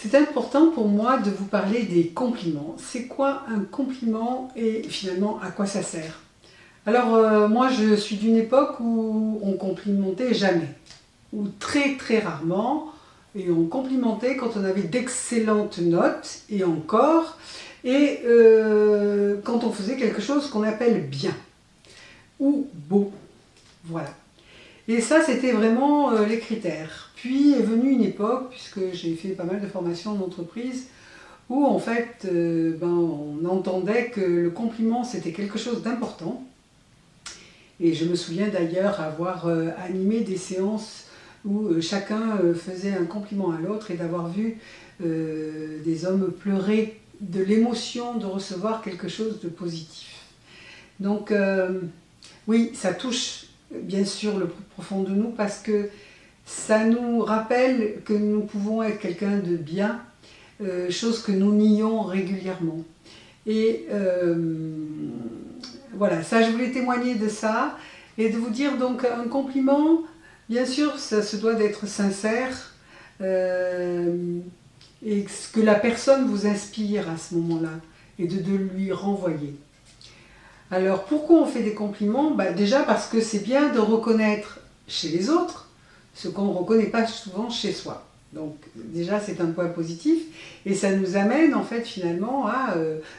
C'est important pour moi de vous parler des compliments. C'est quoi un compliment et finalement à quoi ça sert? Alors moi je suis d'une époque où on complimentait jamais, ou très très rarement, et on complimentait quand on avait d'excellentes notes, et encore, et quand on faisait quelque chose qu'on appelle bien, ou beau, voilà. Et ça, c'était vraiment les critères. Puis est venue une époque, puisque j'ai fait pas mal de formations en entreprise, où en fait, on entendait que le compliment, c'était quelque chose d'important. Et je me souviens d'ailleurs avoir animé des séances où chacun faisait un compliment à l'autre et d'avoir vu des hommes pleurer de l'émotion de recevoir quelque chose de positif. Donc oui, ça touche bien sûr le plus profond de nous parce que ça nous rappelle que nous pouvons être quelqu'un de bien, chose que nous nions régulièrement. Et voilà, ça je voulais témoigner de ça et de vous dire donc un compliment, bien sûr ça se doit d'être sincère et ce que la personne vous inspire à ce moment-là et de lui renvoyer. Alors pourquoi on fait des compliments? Déjà parce que c'est bien de reconnaître chez les autres ce qu'on ne reconnaît pas souvent chez soi. Donc déjà c'est un point positif et ça nous amène en fait finalement à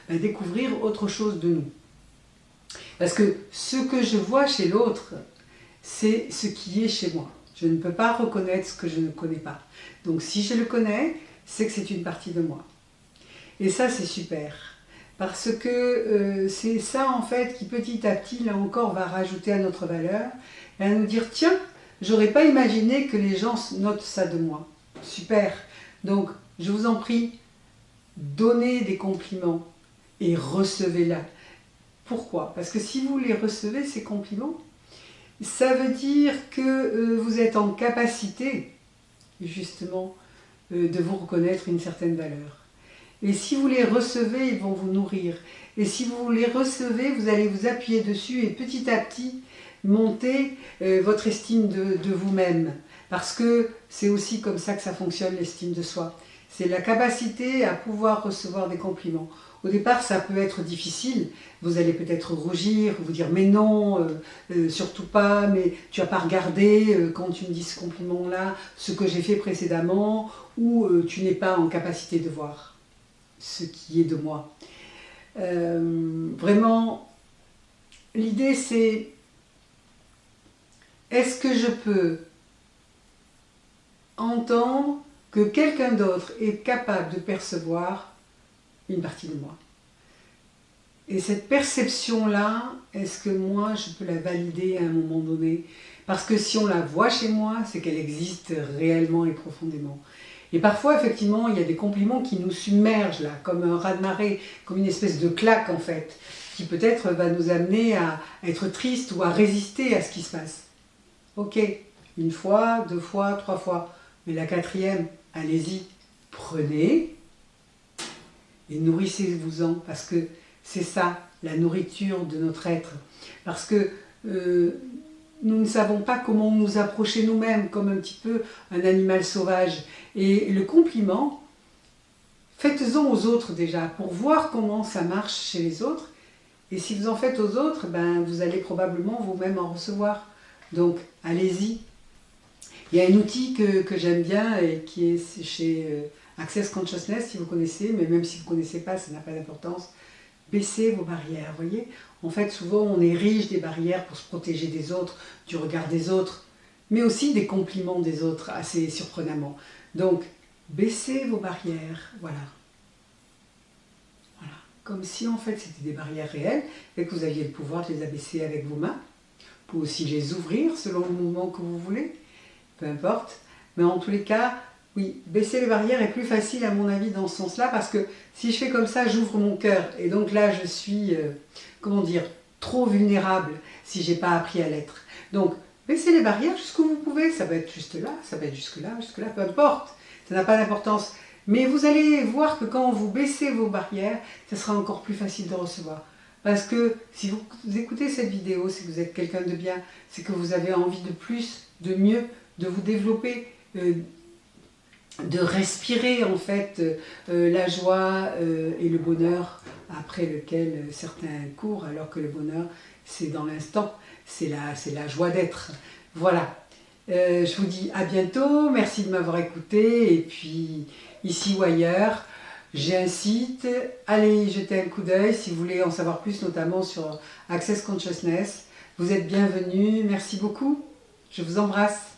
découvrir autre chose de nous. Parce que ce que je vois chez l'autre, c'est ce qui est chez moi. Je ne peux pas reconnaître ce que je ne connais pas. Donc si je le connais, c'est que c'est une partie de moi. Et ça c'est super. Parce que c'est ça en fait qui petit à petit, là encore, va rajouter à notre valeur et à nous dire tiens, j'aurais pas imaginé que les gens notent ça de moi. Super. Donc je vous en prie, donnez des compliments et recevez-la. Pourquoi? Parce que si vous les recevez, ces compliments, ça veut dire que vous êtes en capacité justement de vous reconnaître une certaine valeur. Et si vous les recevez, ils vont vous nourrir. Et si vous les recevez, vous allez vous appuyer dessus et petit à petit monter votre estime de vous-même. Parce que c'est aussi comme ça que ça fonctionne, l'estime de soi. C'est la capacité à pouvoir recevoir des compliments. Au départ, ça peut être difficile. Vous allez peut-être rougir, vous dire mais non, surtout pas, mais tu n'as pas regardé quand tu me dis ce compliment-là, ce que j'ai fait précédemment, ou tu n'es pas en capacité de voir ce qui est de moi. Vraiment, l'idée c'est, est-ce que je peux entendre que quelqu'un d'autre est capable de percevoir une partie de moi? Et cette perception-là, est-ce que moi je peux la valider à un moment donné? Parce que si on la voit chez moi, c'est qu'elle existe réellement et profondément. Et parfois, effectivement, il y a des compliments qui nous submergent, là, comme un raz-de-marée, comme une espèce de claque, en fait, qui peut-être va nous amener à être triste ou à résister à ce qui se passe. Ok, une fois, deux fois, trois fois, mais la quatrième, allez-y, prenez et nourrissez-vous-en, parce que c'est ça, la nourriture de notre être. Parce que nous ne savons pas comment nous approcher nous-mêmes, comme un petit peu un animal sauvage. Et le compliment, faites-en aux autres déjà, pour voir comment ça marche chez les autres. Et si vous en faites aux autres, vous allez probablement vous-même en recevoir. Donc, allez-y. Il y a un outil que j'aime bien et qui est chez Access Consciousness, si vous connaissez, mais même si vous ne connaissez pas, ça n'a pas d'importance. Baissez vos barrières, vous voyez. En fait, souvent, on érige des barrières pour se protéger des autres, du regard des autres, mais aussi des compliments des autres, assez surprenamment. Donc, baissez vos barrières, voilà. Voilà. Comme si, en fait, c'était des barrières réelles et que vous aviez le pouvoir de les abaisser avec vos mains. Vous pouvez aussi les ouvrir selon le mouvement que vous voulez, peu importe. Mais en tous les cas, oui, baisser les barrières est plus facile à mon avis dans ce sens-là parce que si je fais comme ça, j'ouvre mon cœur et donc là je suis, comment dire, trop vulnérable si j'ai pas appris à l'être. Donc baissez les barrières jusqu'où vous pouvez, ça peut être juste là, ça peut être jusque là, peu importe, ça n'a pas d'importance. Mais vous allez voir que quand vous baissez vos barrières, ça sera encore plus facile de recevoir. Parce que si vous écoutez cette vidéo, c'est que vous êtes quelqu'un de bien, c'est que vous avez envie de plus, de mieux, de vous développer, de respirer en fait la joie et le bonheur après lequel certains courent, alors que le bonheur c'est dans l'instant, c'est la joie d'être. Voilà. Je vous dis à bientôt, merci de m'avoir écouté, et puis ici ou ailleurs, j'ai un site, allez y jeter un coup d'œil si vous voulez en savoir plus, notamment sur Access Consciousness. Vous êtes bienvenus, merci beaucoup, je vous embrasse.